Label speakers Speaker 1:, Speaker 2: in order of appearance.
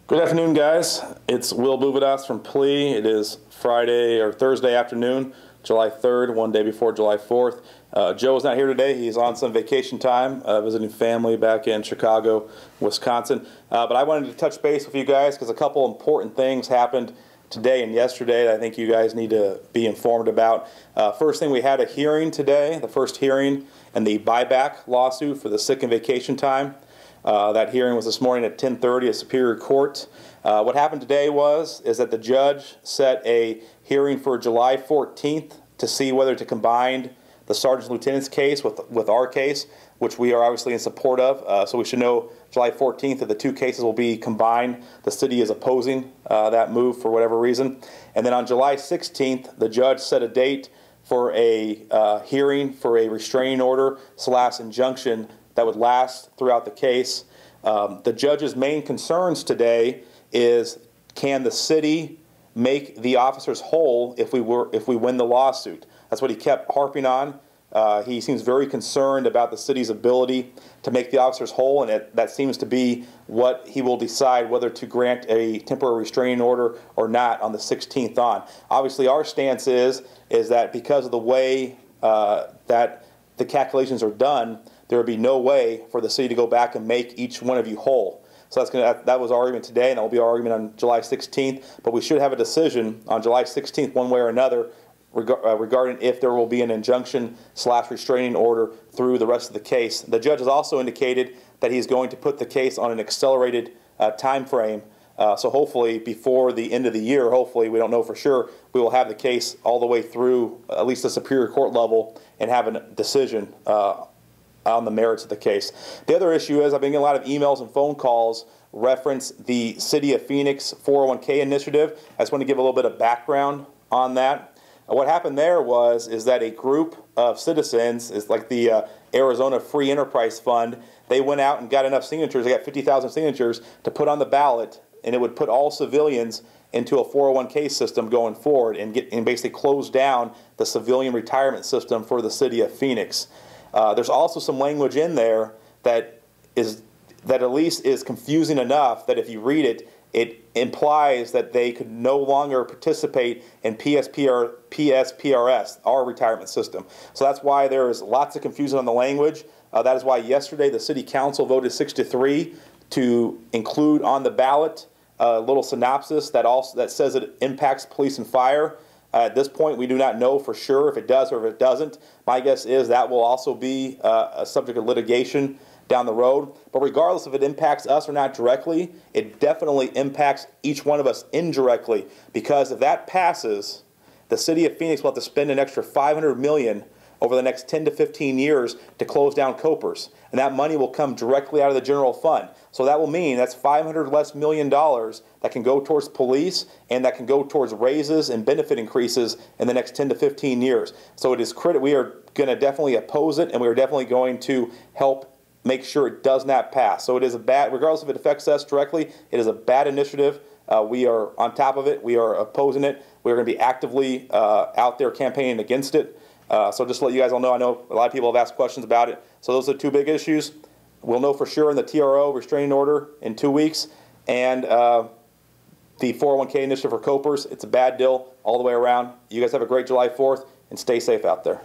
Speaker 1: Good afternoon, guys. It's Will Buvadas from PLEA. It is Friday or Thursday afternoon, July 3rd, one day before July 4th. Joe is not here today. He's on some vacation time, visiting family back in Chicago, Wisconsin. But I wanted to touch base with you guys because a couple important things happened today and yesterday that I think you guys need to be informed about. First thing, we had a hearing today, the first hearing in the buyback lawsuit for the sick and vacation time. That hearing was this morning at 10:30 at Superior Court. What happened today is that the judge set a hearing for July 14th to see whether to combine the sergeant lieutenant's case with our case, which we are obviously in support of. So we should know July 14th that the two cases will be combined. The city is opposing that move for whatever reason. And then on July 16th, the judge set a date for a hearing for a restraining order / injunction that would last throughout the case. The judge's main concerns today is, can the city make the officers whole if we win the lawsuit? That's what he kept harping on. He seems very concerned about the city's ability to make the officers whole, and that seems to be what he will decide whether to grant a temporary restraining order or not on the 16th on. Obviously, our stance is that because of the way that the calculations are done, there would be no way for the city to go back and make each one of you whole. So that was our argument today, and that will be our argument on July 16th. But we should have a decision on July 16th, one way or another, regarding if there will be an injunction / restraining order through the rest of the case. The judge has also indicated that he's going to put the case on an accelerated time frame. So hopefully before the end of the year, hopefully, we don't know for sure, we will have the case all the way through at least the Superior Court level and have a decision on the merits of the case. The other issue is I've been getting a lot of emails and phone calls reference the City of Phoenix 401k initiative. I just want to give a little bit of background on that. What happened there is that a group of citizens, is like the Arizona Free Enterprise Fund, they went out and got enough signatures, they got 50,000 signatures to put on the ballot, and it would put all civilians into a 401k system going forward and basically close down the civilian retirement system for the City of Phoenix. There's also some language in there that at least is confusing enough that if you read it, it implies that they could no longer participate in PSPRS, our retirement system. So that's why there is lots of confusion on the language. That is why yesterday the City Council voted 6-3 to include on the ballot a little synopsis that says it impacts police and fire. At this point, we do not know for sure if it does or if it doesn't. My guess is that will also be a subject of litigation down the road. But regardless if it impacts us or not directly, it definitely impacts each one of us indirectly. Because if that passes, the City of Phoenix will have to spend an extra $500 million over the next 10 to 15 years to close down Copers. And that money will come directly out of the general fund. So that will mean that's $500 million less that can go towards police and that can go towards raises and benefit increases in the next 10 to 15 years. So it is critical. We are going to definitely oppose it, and we are definitely going to help make sure it does not pass. So it is a bad, regardless if it affects us directly, it is a bad initiative. We are on top of it. We are opposing it. We are going to be actively out there campaigning against it. So just to let you guys all know, I know a lot of people have asked questions about it. So those are the two big issues. We'll know for sure in the TRO restraining order in 2 weeks, and the 401k initiative for Copers. It's a bad deal all the way around. You guys have a great July 4th, and stay safe out there.